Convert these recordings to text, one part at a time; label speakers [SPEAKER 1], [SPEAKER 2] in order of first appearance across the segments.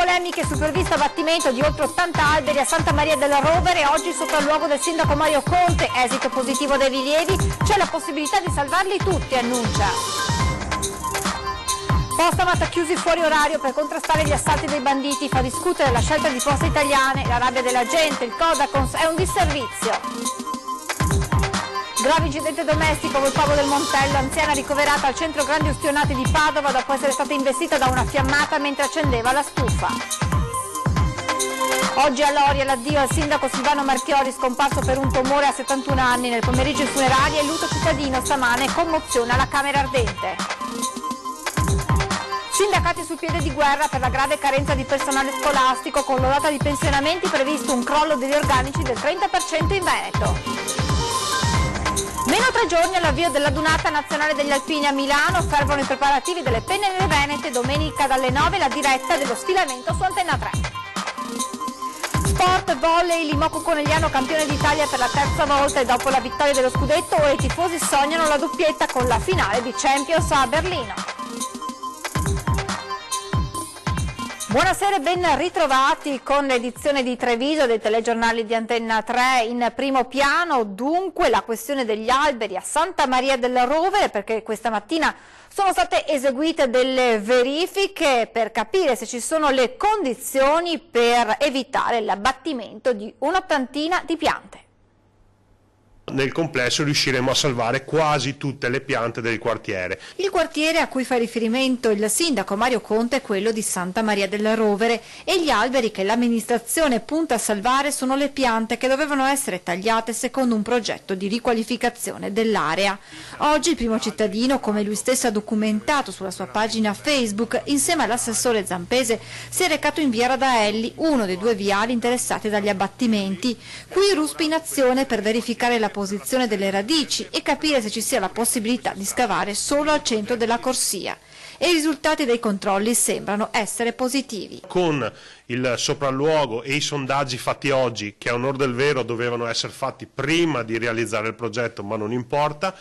[SPEAKER 1] Polemiche sul previsto abbattimento di oltre 80 alberi a Santa Maria della Rovere, oggi sopralluogo del sindaco Mario Conte, esito positivo dei rilievi, c'è la possibilità di salvarli tutti, annuncia. Postamat chiusi fuori orario per contrastare gli assalti dei banditi, fa discutere la scelta di Poste Italiane, la rabbia della gente, il Codacons è un disservizio. Grave incidente domestico, Volpavo del Montello, anziana ricoverata al centro grandi ustionati di Padova dopo essere stata investita da una fiammata mentre accendeva la stufa. Oggi a Loria l'addio al sindaco Silvano Marchiori, scomparso per un tumore a 71 anni. Nel pomeriggio i funerali e lutto cittadino stamane, commozione alla Camera Ardente. Sindacati sul piede di guerra per la grave carenza di personale scolastico, con l'ondata di pensionamenti previsto un crollo degli organici del 30% in Veneto. Meno 3 giorni all'avvio della Dunata Nazionale degli Alpini a Milano, fervono i preparativi delle Penne Venete, domenica dalle 9 la diretta dello stilamento su Antenna 3. Sport, volley, Limoco Conegliano campione d'Italia per la terza volta e dopo la vittoria dello scudetto ora i tifosi sognano la doppietta con la finale di Champions a Berlino. Buonasera e ben ritrovati con l'edizione di Treviso dei telegiornali di Antenna 3. In primo piano dunque la questione degli alberi a Santa Maria della Rovere, perché questa mattina sono state eseguite delle verifiche per capire se ci sono le condizioni per evitare l'abbattimento di un'ottantina di piante.
[SPEAKER 2] Nel complesso riusciremo a salvare quasi tutte le piante del quartiere.
[SPEAKER 1] Il quartiere a cui fa riferimento il sindaco Mario Conte è quello di Santa Maria della Rovere e gli alberi che l'amministrazione punta a salvare sono le piante che dovevano essere tagliate secondo un progetto di riqualificazione dell'area. Oggi il primo cittadino, come lui stesso ha documentato sulla sua pagina Facebook, insieme all'assessore Zampese si è recato in via Radaelli, uno dei 2 viali interessati dagli abbattimenti. Qui Ruspi in azione per verificare la posizione delle radici e capire se ci sia la possibilità di scavare solo al centro della corsia. E i risultati dei controlli sembrano essere positivi.
[SPEAKER 2] Con il sopralluogo e i sondaggi fatti oggi, che a onor del vero dovevano essere fatti prima di realizzare il progetto, ma non importa,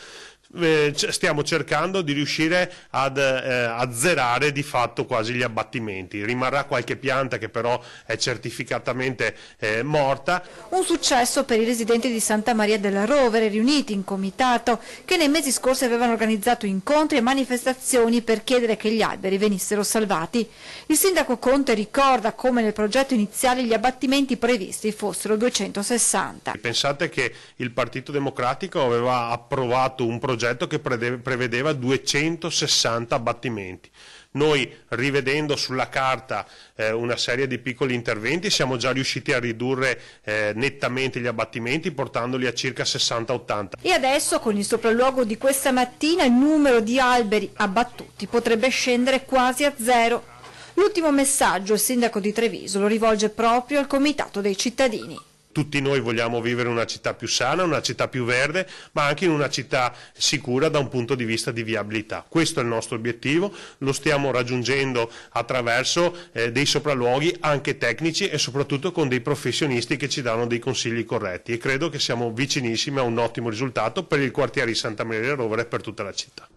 [SPEAKER 2] stiamo cercando di riuscire ad azzerare di fatto quasi gli abbattimenti. Rimarrà qualche pianta che però è certificatamente morta.
[SPEAKER 1] Un successo per i residenti di Santa Maria della Rovere, riuniti in comitato, che nei mesi scorsi avevano organizzato incontri e manifestazioni per chiedere che gli alberi venissero salvati. Il sindaco Conte ricorda come nel progetto iniziale gli abbattimenti previsti fossero 260.
[SPEAKER 2] Pensate che il Partito Democratico aveva approvato un progetto che prevedeva 260 abbattimenti. Noi, rivedendo sulla carta una serie di piccoli interventi, siamo già riusciti a ridurre nettamente gli abbattimenti, portandoli a circa 60-80.
[SPEAKER 1] E adesso, con il sopralluogo di questa mattina, il numero di alberi abbattuti potrebbe scendere quasi a 0. L'ultimo messaggio il sindaco di Treviso lo rivolge proprio al comitato dei cittadini.
[SPEAKER 2] Tutti noi vogliamo vivere in una città più sana, una città più verde, ma anche in una città sicura da un punto di vista di viabilità. Questo è il nostro obiettivo, lo stiamo raggiungendo attraverso dei sopralluoghi anche tecnici e soprattutto con dei professionisti che ci danno dei consigli corretti, e credo che siamo vicinissimi a un ottimo risultato per il quartiere di Santa Maria della Rovere e per tutta la città.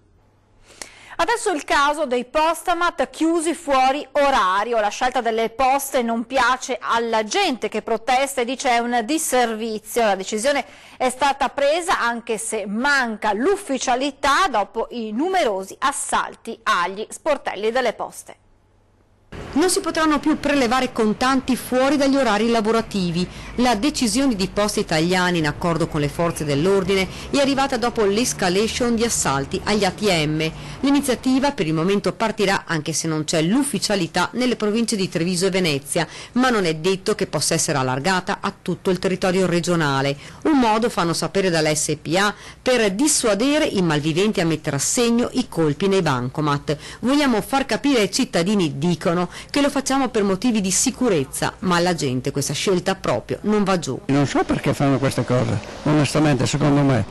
[SPEAKER 1] Adesso il caso dei Postamat chiusi fuori orario. La scelta delle poste non piace alla gente che protesta e dice è un disservizio. La decisione è stata presa anche se manca l'ufficialità dopo i numerosi assalti agli sportelli delle poste.
[SPEAKER 3] Non si potranno più prelevare contanti fuori dagli orari lavorativi. La decisione di Poste Italiane, in accordo con le forze dell'ordine, è arrivata dopo l'escalation di assalti agli ATM. L'iniziativa per il momento partirà anche se non c'è l'ufficialità nelle province di Treviso e Venezia, ma non è detto che possa essere allargata a tutto il territorio regionale. Un modo, fanno sapere dalla SPA, per dissuadere i malviventi a mettere a segno i colpi nei bancomat. Vogliamo far capire ai cittadini, dicono, che lo facciamo per motivi di sicurezza, ma alla gente questa scelta proprio non va giù.
[SPEAKER 4] Non so perché fanno queste cose, onestamente, secondo me.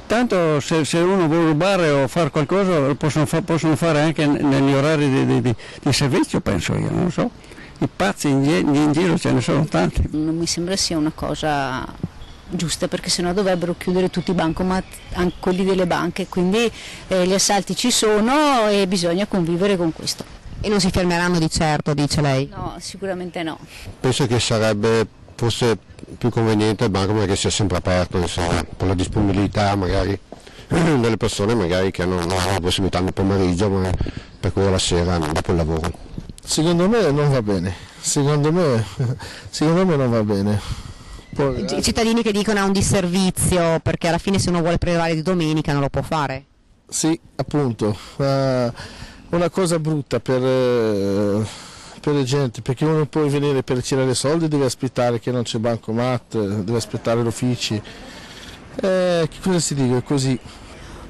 [SPEAKER 4] Tanto se uno vuole rubare o fare qualcosa lo possono fare anche negli orari di servizio, penso io, non so. I pazzi in giro ce ne sono tanti.
[SPEAKER 5] Non mi sembra sia una cosa giusta, perché sennò dovrebbero chiudere tutti i bancomat, anche quelli delle banche, quindi gli assalti ci sono e bisogna convivere con questo.
[SPEAKER 3] E non si fermeranno di certo, dice lei?
[SPEAKER 5] No, sicuramente no.
[SPEAKER 6] Penso che sarebbe forse più conveniente il bancomat che sia sempre aperto, insomma, per la disponibilità magari delle persone magari che non hanno la possibilità nel pomeriggio, ma per cui la sera dopo il lavoro.
[SPEAKER 7] Secondo me non va bene, secondo me non va bene.
[SPEAKER 3] I cittadini che dicono è un disservizio perché alla fine se uno vuole prelevare di domenica non lo può fare.
[SPEAKER 7] Sì, appunto, una cosa brutta per la gente, perché uno può venire per ricevere soldi, deve aspettare che non c'è bancomat, deve aspettare gli uffici. Che cosa si dice? È così.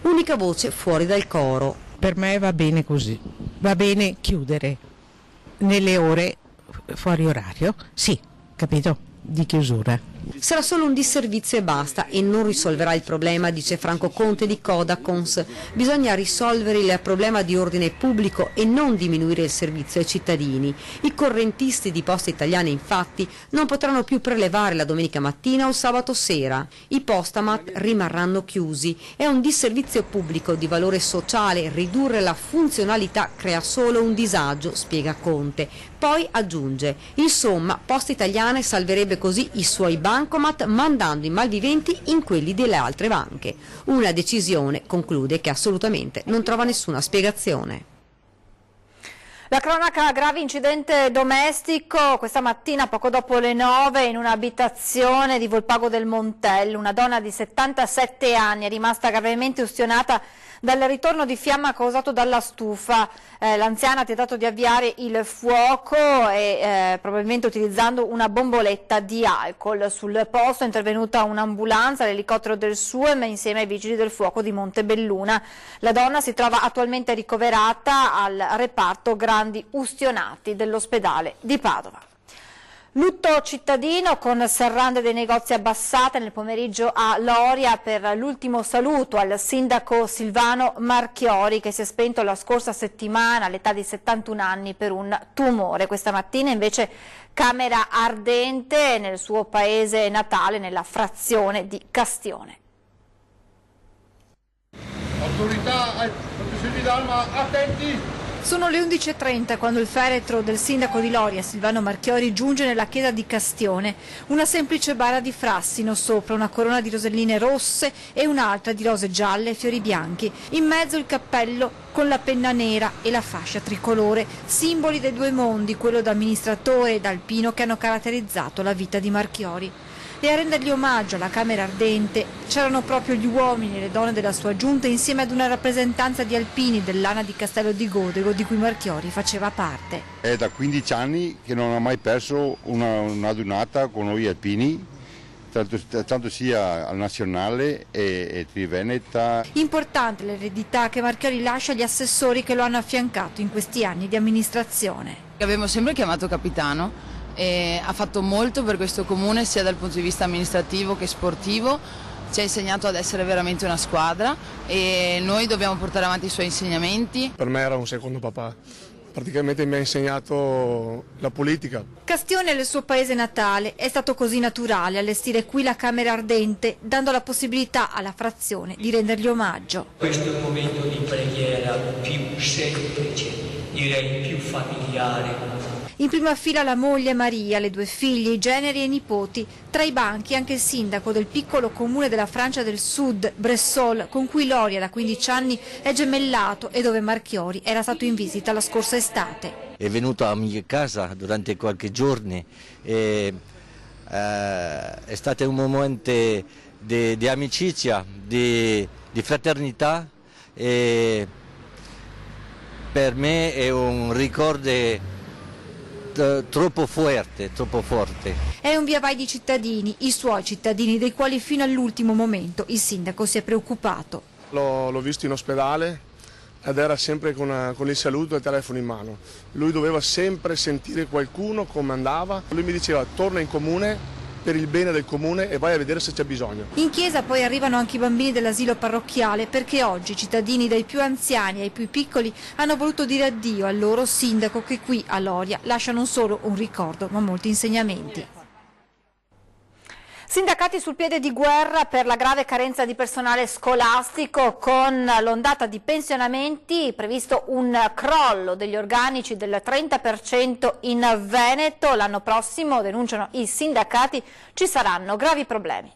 [SPEAKER 3] Unica voce fuori dal coro.
[SPEAKER 8] Per me va bene così, va bene chiudere nelle ore fuori orario, sì, capito, di chiusura.
[SPEAKER 3] Sarà solo un disservizio e basta e non risolverà il problema, dice Franco Conte di Codacons. Bisogna risolvere il problema di ordine pubblico e non diminuire il servizio ai cittadini. I correntisti di Poste Italiane infatti non potranno più prelevare la domenica mattina o sabato sera. I postamat rimarranno chiusi. È un disservizio pubblico di valore sociale. Ridurre la funzionalità crea solo un disagio, spiega Conte. Poi aggiunge, insomma, Poste Italiane salverebbe così i suoi bancomat mandando i malviventi in quelli delle altre banche. Una decisione, conclude, che assolutamente non trova nessuna spiegazione.
[SPEAKER 1] La cronaca, grave incidente domestico questa mattina poco dopo le 9 in un'abitazione di Volpago del Montello. Una donna di 77 anni è rimasta gravemente ustionata dal ritorno di fiamma causato dalla stufa. L'anziana ha tentato di avviare il fuoco e probabilmente utilizzando una bomboletta di alcol. Sul posto è intervenuta un'ambulanza, l'elicottero del SUEM insieme ai vigili del fuoco di Montebelluna. La donna si trova attualmente ricoverata al reparto grandi ustionati dell'ospedale di Padova. Lutto cittadino con serrande dei negozi abbassate nel pomeriggio a Loria per l'ultimo saluto al sindaco Silvano Marchiori che si è spento la scorsa settimana all'età di 71 anni per un tumore. Questa mattina invece camera ardente nel suo paese natale, nella frazione di Castione.
[SPEAKER 9] Autorità, professioni d'arma, attenti!
[SPEAKER 1] Sono le 11:30 quando il feretro del sindaco di Loria, Silvano Marchiori, giunge nella chiesa di Castione. Una semplice bara di frassino, sopra una corona di roselline rosse e un'altra di rose gialle e fiori bianchi. In mezzo il cappello con la penna nera e la fascia tricolore, simboli dei due mondi, quello da amministratore ed alpino che hanno caratterizzato la vita di Marchiori. E a rendergli omaggio alla Camera Ardente c'erano proprio gli uomini e le donne della sua giunta insieme ad una rappresentanza di alpini dell'ANA di Castello di Godego di cui Marchiori faceva parte.
[SPEAKER 10] È da 15 anni che non ha mai perso una giornata con noi alpini, tanto sia al nazionale e Triveneta.
[SPEAKER 1] Importante l'eredità che Marchiori lascia agli assessori che lo hanno affiancato in questi anni di amministrazione.
[SPEAKER 11] Abbiamo sempre chiamato capitano. E ha fatto molto per questo comune sia dal punto di vista amministrativo che sportivo, ci ha insegnato ad essere veramente una squadra e noi dobbiamo portare avanti i suoi insegnamenti.
[SPEAKER 12] Per me era un secondo papà, praticamente mi ha insegnato la politica.
[SPEAKER 1] Castione è il suo paese natale, è stato così naturale allestire qui la Camera Ardente dando la possibilità alla frazione di rendergli omaggio.
[SPEAKER 13] Questo è un momento di preghiera più semplice, direi più familiare.
[SPEAKER 1] In prima fila la moglie Maria, le due figlie, i generi e i nipoti. Tra i banchi anche il sindaco del piccolo comune della Francia del Sud, Bressol, con cui Loria da 15 anni è gemellato e dove Marchiori era stato in visita la scorsa estate.
[SPEAKER 14] È venuto a mia casa durante qualche giorno e è stato un momento di amicizia, di fraternità e per me è un ricordo troppo forte.
[SPEAKER 1] È un via vai di cittadini, i suoi cittadini, dei quali fino all'ultimo momento il sindaco si è preoccupato.
[SPEAKER 12] L'ho visto in ospedale ed era sempre con il saluto e il telefono in mano. Lui doveva sempre sentire qualcuno come andava. Lui mi diceva torna in comune per il bene del comune e vai a vedere se c'è bisogno.
[SPEAKER 1] In chiesa poi arrivano anche i bambini dell'asilo parrocchiale perché oggi i cittadini dai più anziani ai più piccoli hanno voluto dire addio al loro sindaco che qui a Loria lascia non solo un ricordo ma molti insegnamenti. Sindacati sul piede di guerra per la grave carenza di personale scolastico. Con l'ondata di pensionamenti previsto un crollo degli organici del 30% in Veneto. L'anno prossimo, denunciano i sindacati, ci saranno gravi problemi.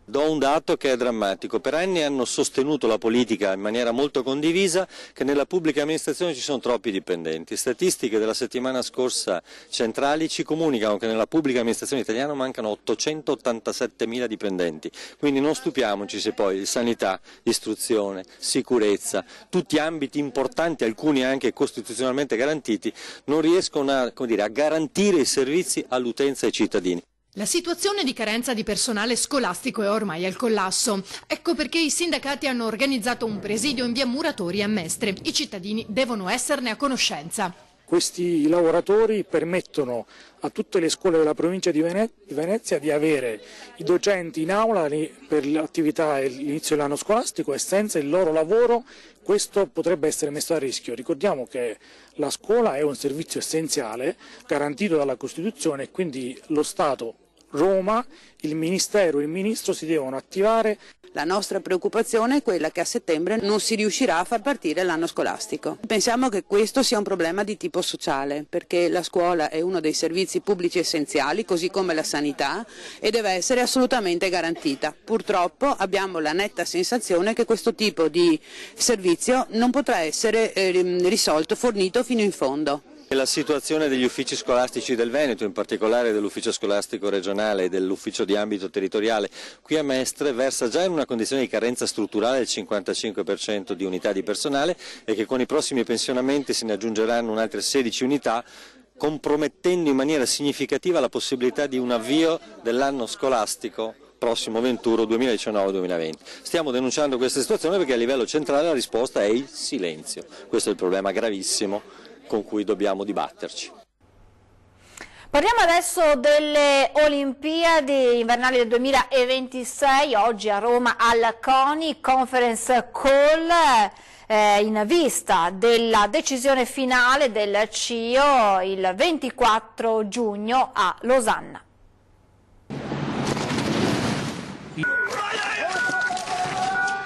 [SPEAKER 15] Do un dato che è drammatico. Per anni hanno sostenuto la politica in maniera molto condivisa che nella pubblica amministrazione ci sono troppi dipendenti. Statistiche della settimana scorsa centrali ci comunicano che nella pubblica amministrazione italiana mancano 887.000 dipendenti. Quindi non stupiamoci se poi sanità, istruzione, sicurezza, tutti ambiti importanti, alcuni anche costituzionalmente garantiti, non riescono a garantire i servizi all'utenza e ai cittadini.
[SPEAKER 16] La situazione di carenza di personale scolastico è ormai al collasso. Ecco perché i sindacati hanno organizzato un presidio in via Muratori a Mestre. I cittadini devono esserne a conoscenza.
[SPEAKER 17] Questi lavoratori permettono a tutte le scuole della provincia di Venezia di avere i docenti in aula per l'attività e l'inizio dell'anno scolastico, e senza il loro lavoro questo potrebbe essere messo a rischio. Ricordiamo che la scuola è un servizio essenziale garantito dalla Costituzione e quindi lo Stato, Roma, il Ministero e il Ministro si devono attivare.
[SPEAKER 18] La nostra preoccupazione è quella che a settembre non si riuscirà a far partire l'anno scolastico. Pensiamo che questo sia un problema di tipo sociale, perché la scuola è uno dei servizi pubblici essenziali, così come la sanità, e deve essere assolutamente garantita. Purtroppo abbiamo la netta sensazione che questo tipo di servizio non potrà essere risolto, fornito fino in fondo.
[SPEAKER 15] La situazione degli uffici scolastici del Veneto, in particolare dell'ufficio scolastico regionale e dell'ufficio di ambito territoriale qui a Mestre, versa già in una condizione di carenza strutturale del 55% di unità di personale e che con i prossimi pensionamenti se ne aggiungeranno un'altre 16 unità, compromettendo in maniera significativa la possibilità di un avvio dell'anno scolastico prossimo venturo 2019-2020. Stiamo denunciando questa situazione perché a livello centrale la risposta è il silenzio. Questo è il problema gravissimo con cui dobbiamo dibatterci.
[SPEAKER 1] Parliamo adesso delle Olimpiadi invernali del 2026, oggi a Roma al CONI, conference call in vista della decisione finale del CIO il 24 giugno a Losanna.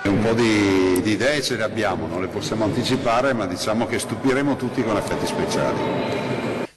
[SPEAKER 19] Un po' di idee ce le abbiamo, non le possiamo anticipare, ma diciamo che stupiremo tutti con effetti speciali.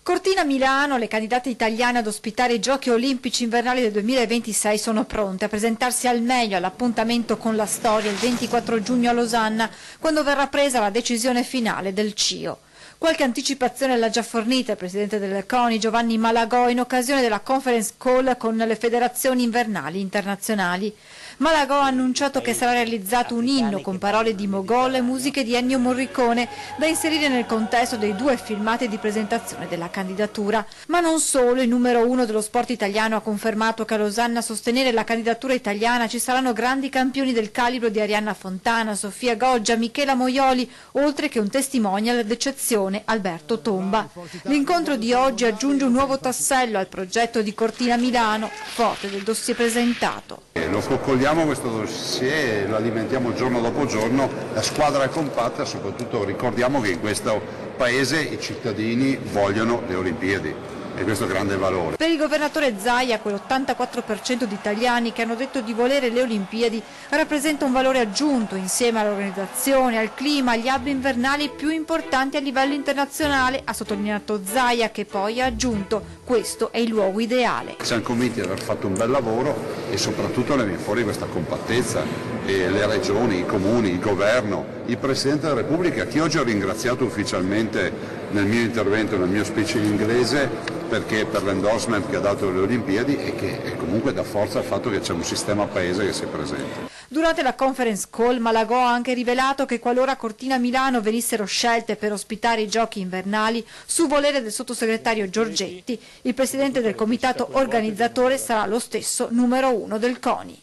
[SPEAKER 1] Cortina Milano, le candidate italiane ad ospitare i Giochi Olimpici Invernali del 2026 sono pronte a presentarsi al meglio all'appuntamento con la storia il 24 giugno a Losanna, quando verrà presa la decisione finale del CIO. Qualche anticipazione l'ha già fornita il presidente del CONI Giovanni Malagò in occasione della conference call con le federazioni invernali internazionali. Malagò ha annunciato che sarà realizzato un inno con parole di Mogol e musiche di Ennio Morricone da inserire nel contesto dei 2 filmati di presentazione della candidatura. Ma non solo, il numero 1 dello sport italiano ha confermato che a Losanna a sostenere la candidatura italiana ci saranno grandi campioni del calibro di Arianna Fontana, Sofia Goggia, Michela Moioli, oltre che un testimonial d'eccezione, Alberto Tomba. L'incontro di oggi aggiunge un nuovo tassello al progetto di Cortina Milano, forte del dossier presentato.
[SPEAKER 19] Lo coccoliamo questo dossier e lo alimentiamo giorno dopo giorno, la squadra è compatta, soprattutto ricordiamo che in questo paese i cittadini vogliono le Olimpiadi e questo è grande valore.
[SPEAKER 1] Per il governatore Zaia, quell'84% di italiani che hanno detto di volere le Olimpiadi rappresenta un valore aggiunto insieme all'organizzazione, al clima, agli hub invernali più importanti a livello internazionale, ha sottolineato Zaia, che poi ha aggiunto: questo è il luogo ideale.
[SPEAKER 19] Siamo convinti di aver fatto un bel lavoro e soprattutto ne viene fuori questa compattezza, e le regioni, i comuni, il governo, il Presidente della Repubblica, che oggi ho ringraziato ufficialmente nel mio intervento, nel mio speech in inglese, perché per l'endorsement che ha dato alle Olimpiadi e che comunque dà forza al fatto che c'è un sistema paese che si presenta.
[SPEAKER 1] Durante la conference call Malagò ha anche rivelato che qualora Cortina Milano venissero scelte per ospitare i giochi invernali, su volere del sottosegretario Giorgetti, il presidente del comitato organizzatore sarà lo stesso numero 1 del CONI.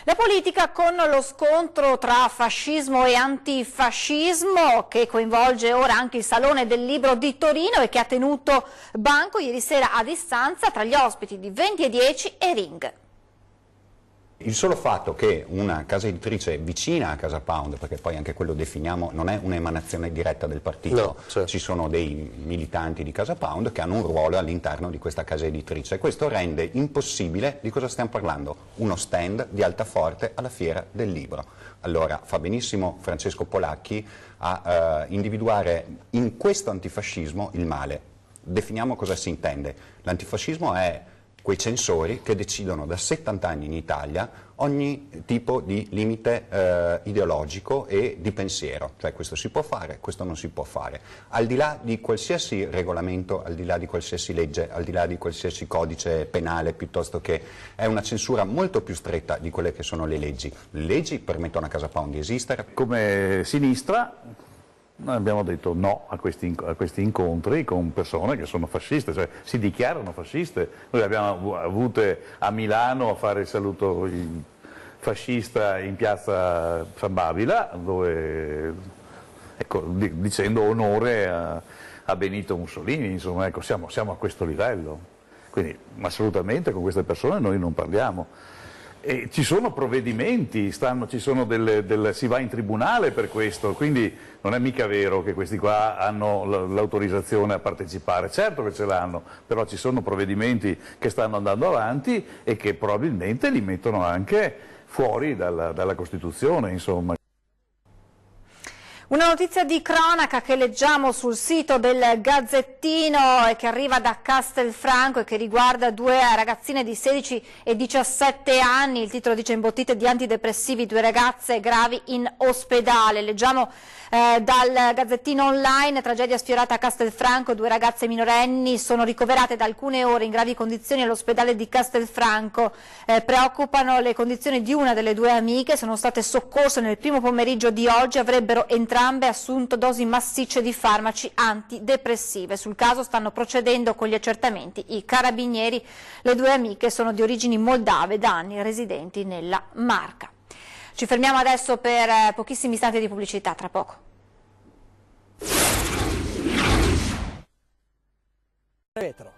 [SPEAKER 1] La politica con lo scontro tra fascismo e antifascismo che coinvolge ora anche il Salone del Libro di Torino e che ha tenuto banco ieri sera a distanza tra gli ospiti di 20 e 10 e Ring.
[SPEAKER 20] Il solo fatto che una casa editrice vicina a Casa Pound, perché poi anche quello definiamo, non è un'emanazione diretta del partito, no, certo. Ci sono dei militanti di Casa Pound che hanno un ruolo all'interno di questa casa editrice. Questo rende impossibile, di cosa stiamo parlando? Uno stand di Altaforte alla Fiera del Libro. Allora fa benissimo Francesco Polacchi a individuare in questo antifascismo il male. Definiamo cosa si intende. L'antifascismo è quei censori che decidono da 70 anni in Italia ogni tipo di limite ideologico e di pensiero, cioè questo si può fare, questo non si può fare, al di là di qualsiasi regolamento, al di là di qualsiasi legge, al di là di qualsiasi codice penale, piuttosto che è una censura molto più stretta di quelle che sono le leggi. Le leggi permettono a Casa Pound di esistere.
[SPEAKER 21] Come sinistra noi abbiamo detto no a questi incontri con persone che sono fasciste, cioè si dichiarano fasciste. Noi le abbiamo avute a Milano a fare il saluto fascista in piazza San Babila, dove, ecco, dicendo onore a Benito Mussolini, insomma, ecco, siamo a questo livello. Quindi assolutamente con queste persone noi non parliamo. E ci sono provvedimenti, si va in tribunale per questo, quindi non è mica vero che questi qua hanno l'autorizzazione a partecipare, certo che ce l'hanno, però ci sono provvedimenti che stanno andando avanti e che probabilmente li mettono anche fuori dalla Costituzione, insomma.
[SPEAKER 1] Una notizia di cronaca che leggiamo sul sito del Gazzettino e che arriva da Castelfranco e che riguarda due ragazzine di 16 e 17 anni. Il titolo dice: imbottite di antidepressivi, 2 ragazze gravi in ospedale. Leggiamo dal Gazzettino online: tragedia sfiorata a Castelfranco, 2 ragazze minorenni sono ricoverate da alcune ore in gravi condizioni all'ospedale di Castelfranco. Preoccupano le condizioni di una delle 2 amiche, sono state soccorse nel primo pomeriggio di oggi, avrebbero entrambe assunto dosi massicce di farmaci antidepressive. Sul caso stanno procedendo con gli accertamenti i carabinieri. Le 2 amiche sono di origini moldave, da anni residenti nella Marca. Ci fermiamo adesso per pochissimi istanti di pubblicità, tra poco.
[SPEAKER 22] Retro.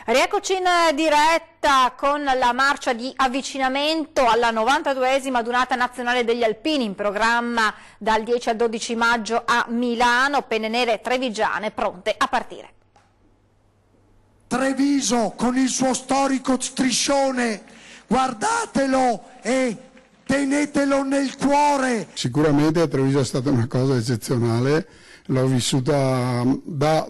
[SPEAKER 1] Rieccoci in diretta con la marcia di avvicinamento alla 92esima adunata nazionale degli alpini, in programma dal 10 al 12 maggio a Milano. Penne nere trevigiane pronte a partire.
[SPEAKER 22] Treviso con il suo storico striscione, guardatelo e tenetelo nel cuore.
[SPEAKER 23] Sicuramente a Treviso è stata una cosa eccezionale, l'ho vissuta da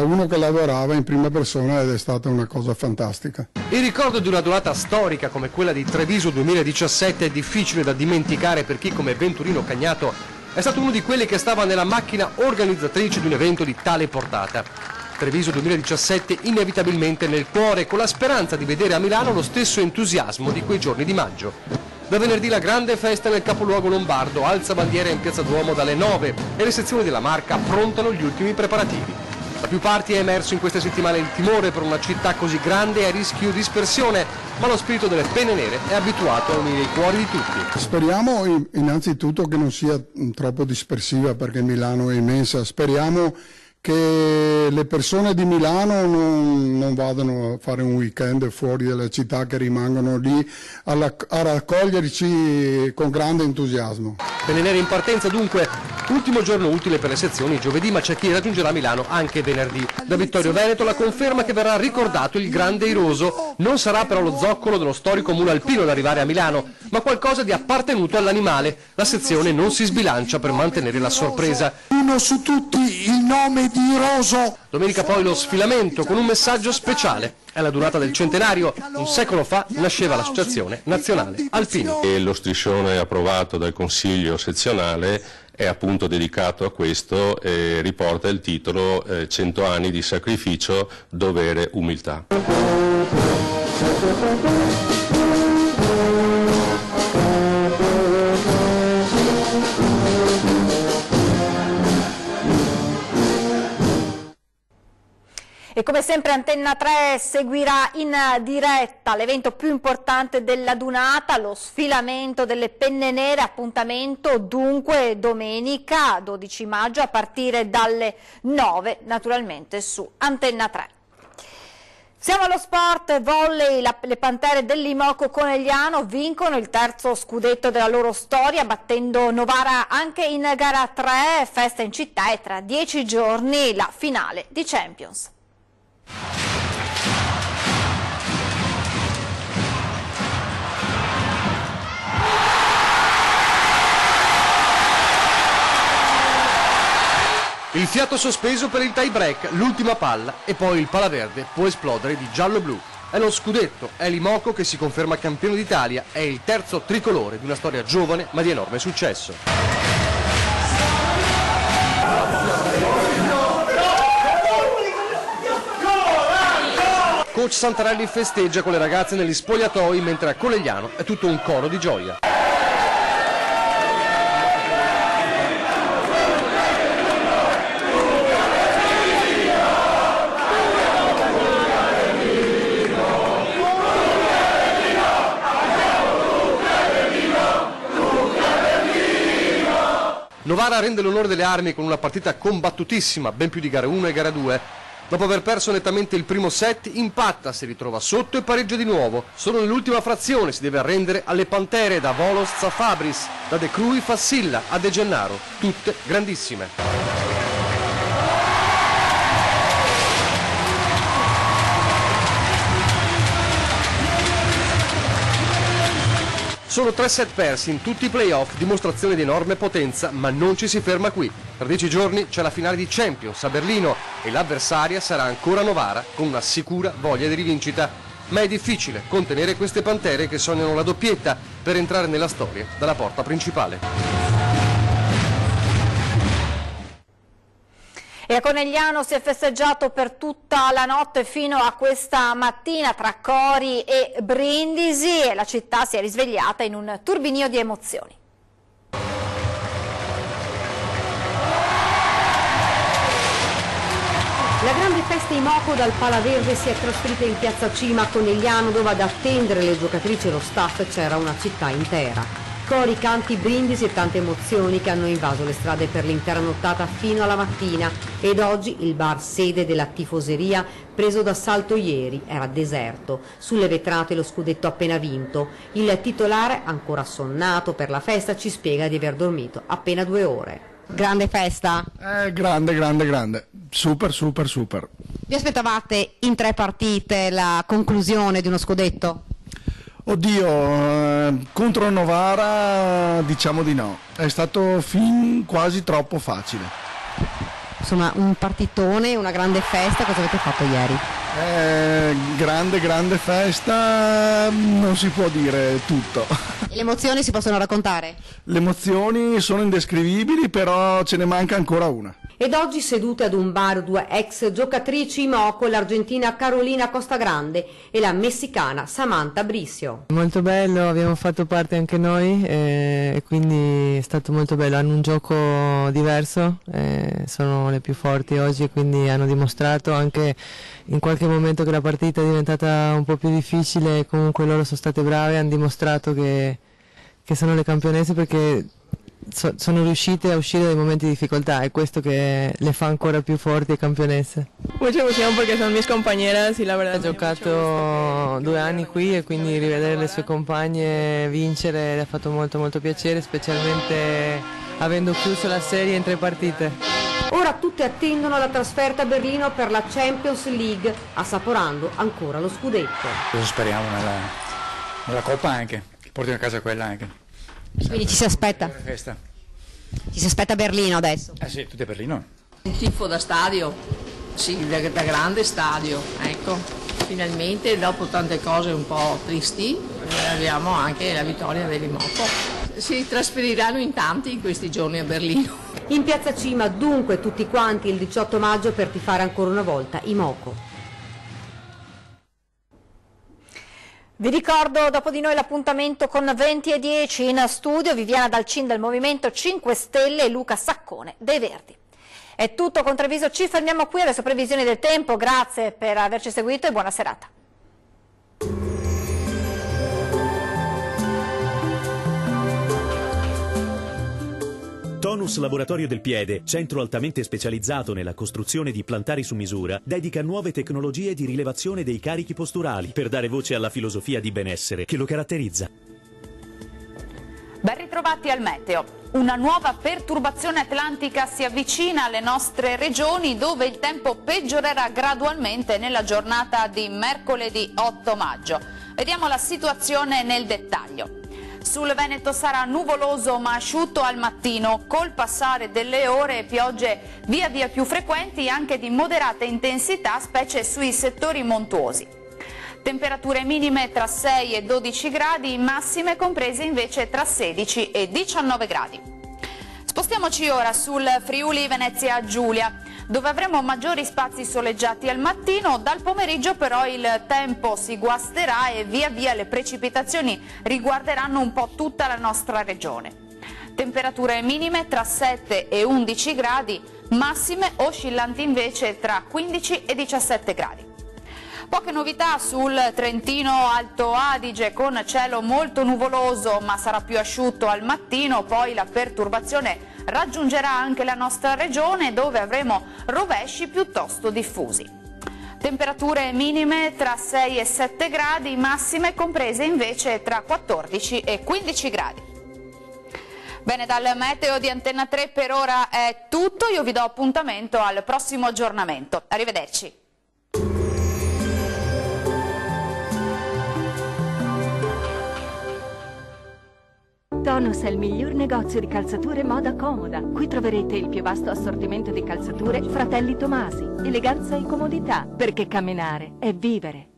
[SPEAKER 23] uno che lavorava in prima persona ed è stata una cosa fantastica.
[SPEAKER 24] Il ricordo di una donata storica come quella di Treviso 2017 è difficile da dimenticare per chi, come Venturino Cagnato, è stato uno di quelli che stava nella macchina organizzatrice di un evento di tale portata. Treviso 2017 inevitabilmente nel cuore, con la speranza di vedere a Milano lo stesso entusiasmo di quei giorni di maggio. Da venerdì la grande festa nel capoluogo lombardo, alza bandiera in Piazza Duomo dalle 9 e le sezioni della Marca approntano gli ultimi preparativi. Da più parti è emerso in queste settimane il timore per una città così grande e a rischio dispersione, ma lo spirito delle penne nere è abituato a unire i cuori di tutti.
[SPEAKER 23] Speriamo innanzitutto che non sia troppo dispersiva, perché Milano è immensa. Speriamo che le persone di Milano non vadano a fare un weekend fuori dalla città, che rimangano lì a raccoglierci con grande entusiasmo.
[SPEAKER 24] Penne nere in partenza dunque, ultimo giorno utile per le sezioni giovedì, ma c'è chi raggiungerà Milano anche venerdì. Da Vittorio Veneto la conferma che verrà ricordato il grande iroso. Non sarà però lo zoccolo dello storico muro alpino ad arrivare a Milano, ma qualcosa di appartenuto all'animale. La sezione non si sbilancia per mantenere la sorpresa.
[SPEAKER 22] Uno su tutti, il nome di Roso.
[SPEAKER 24] Domenica poi lo sfilamento con un messaggio speciale. È la durata del centenario. Un secolo fa nasceva l'Associazione Nazionale Alpini.
[SPEAKER 25] E lo striscione approvato dal Consiglio Sezionale è appunto dedicato a questo e riporta il titolo 100 anni di sacrificio, dovere, umiltà.
[SPEAKER 1] E come sempre Antenna 3 seguirà in diretta l'evento più importante della Dunata, lo sfilamento delle penne nere. Appuntamento dunque domenica 12 maggio a partire dalle 9, naturalmente su Antenna 3. Siamo allo sport, volley, le Pantere dell'Imoco Conegliano vincono il terzo scudetto della loro storia battendo Novara anche in gara 3, festa in città e tra 10 giorni la finale di Champions.
[SPEAKER 24] Il fiato sospeso per il tie break, l'ultima palla e poi il palaverde può esplodere di giallo-blu. È lo scudetto, è l'Imoco che si conferma campione d'Italia, è il terzo tricolore di una storia giovane ma di enorme successo. Coach Santarelli festeggia con le ragazze negli spogliatoi mentre a Conegliano è tutto un coro di gioia. Novara rende l'onore delle armi con una partita combattutissima, ben più di gara 1 e gara 2. Dopo aver perso nettamente il primo set, impatta, si ritrova sotto e pareggia di nuovo. Solo nell'ultima frazione si deve arrendere alle Pantere, da Volos a Fabris, da De Crui Fassilla a De Gennaro, tutte grandissime. Solo 3 set persi in tutti i playoff, dimostrazione di enorme potenza, ma non ci si ferma qui. Tra 10 giorni c'è la finale di Champions a Berlino e l'avversaria sarà ancora Novara con una sicura voglia di rivincita. Ma è difficile contenere queste Pantere che sognano la doppietta per entrare nella storia dalla porta principale.
[SPEAKER 1] E a Conegliano si è festeggiato per tutta la notte fino a questa mattina tra cori e brindisi e la città si è risvegliata in un turbinio di emozioni.
[SPEAKER 3] La grande festa Imoco dal Palaverde si è trasferita in piazza Cima a Conegliano, dove ad attendere le giocatrici e lo staff c'era una città intera. Cori, canti, brindisi e tante emozioni che hanno invaso le strade per l'intera nottata fino alla mattina ed oggi il bar sede della tifoseria, preso d'assalto ieri, era deserto. Sulle vetrate lo scudetto appena vinto. Il titolare, ancora sonnato per la festa, ci spiega di aver dormito appena 2 ore.
[SPEAKER 2] Grande festa?
[SPEAKER 23] Grande. Super.
[SPEAKER 2] Vi aspettavate in 3 partite la conclusione di uno scudetto?
[SPEAKER 23] Oddio, contro Novara diciamo di no, è stato fin quasi troppo facile.
[SPEAKER 2] Insomma, un partitone, una grande festa, cosa avete fatto ieri?
[SPEAKER 23] Grande festa, non si può dire tutto.
[SPEAKER 2] E le emozioni si possono raccontare?
[SPEAKER 23] Le emozioni sono indescrivibili, però ce ne manca ancora una.
[SPEAKER 3] Ed oggi sedute ad un bar 2 ex giocatrici Imoco, l'argentina Carolina Costagrande e la messicana Samantha Brisio.
[SPEAKER 4] Molto bello, abbiamo fatto parte anche noi e quindi è stato molto bello, hanno un gioco diverso, sono le più forti oggi e quindi hanno dimostrato anche in qualche momento che la partita è diventata un po' più difficile, comunque loro sono state brave, hanno dimostrato che sono le campionesse perché sono riuscite a uscire dai momenti di difficoltà, è questo che le fa ancora più forti e campionesse.
[SPEAKER 5] Mucha emoción porque son mis compañeras y la verdad.
[SPEAKER 4] Ha giocato 2 anni qui e quindi rivedere le sue compagne vincere le ha fatto molto piacere, specialmente avendo chiuso la serie in 3 partite.
[SPEAKER 3] Ora tutti attendono la trasferta a Berlino per la Champions League, assaporando ancora lo scudetto.
[SPEAKER 6] Cosa speriamo nella Coppa anche, che portino a casa quella anche.
[SPEAKER 2] Quindi ci si aspetta?
[SPEAKER 6] Festa.
[SPEAKER 2] Ci si aspetta a Berlino adesso?
[SPEAKER 6] Sì, tutti a Berlino.
[SPEAKER 7] Un tifo da stadio, sì, da grande stadio, ecco. Finalmente dopo tante cose un po' tristi abbiamo anche la vittoria dell'Imoco. Si trasferiranno in tanti in questi giorni a Berlino.
[SPEAKER 3] In piazza Cima dunque tutti quanti il 18 maggio per tifare ancora una volta Imoco.
[SPEAKER 1] Vi ricordo dopo di noi l'appuntamento con 20:10 in studio Viviana Dalcin del Movimento 5 Stelle e Luca Saccone dei Verdi. È tutto con Treviso, ci fermiamo qui, adesso previsioni del tempo, grazie per averci seguito e buona serata.
[SPEAKER 26] Tono
[SPEAKER 8] Bonus Laboratorio del Piede, centro altamente specializzato nella costruzione di plantari su misura, dedica nuove tecnologie di rilevazione dei carichi posturali per dare voce alla filosofia di benessere che lo caratterizza.
[SPEAKER 9] Ben ritrovati al meteo. Una nuova perturbazione atlantica si avvicina alle nostre regioni, dove il tempo peggiorerà gradualmente nella giornata di mercoledì 8 maggio. Vediamo la situazione nel dettaglio. Sul Veneto sarà nuvoloso ma asciutto al mattino, col passare delle ore piogge via via più frequenti, anche di moderata intensità, specie sui settori montuosi. Temperature minime tra 6 e 12 gradi, massime comprese invece tra 16 e 19 gradi. Spostiamoci ora sul Friuli Venezia Giulia, dove avremo maggiori spazi soleggiati al mattino. Dal pomeriggio però il tempo si guasterà e via via le precipitazioni riguarderanno un po' tutta la nostra regione. Temperature minime tra 7 e 11 gradi, massime oscillanti invece tra 15 e 17 gradi. Poche novità sul Trentino Alto Adige, con cielo molto nuvoloso ma sarà più asciutto al mattino, poi la perturbazione raggiungerà anche la nostra regione, dove avremo rovesci piuttosto diffusi. Temperature minime tra 6 e 7 gradi, massime comprese invece tra 14 e 15 gradi. Bene, dal meteo di Antenna 3 per ora è tutto, io vi do appuntamento al prossimo aggiornamento. Arrivederci.
[SPEAKER 10] Tonus è il miglior negozio di calzature moda comoda. Qui troverete il più vasto assortimento di calzature Fratelli Tomasi. Eleganza e comodità, perché camminare è vivere.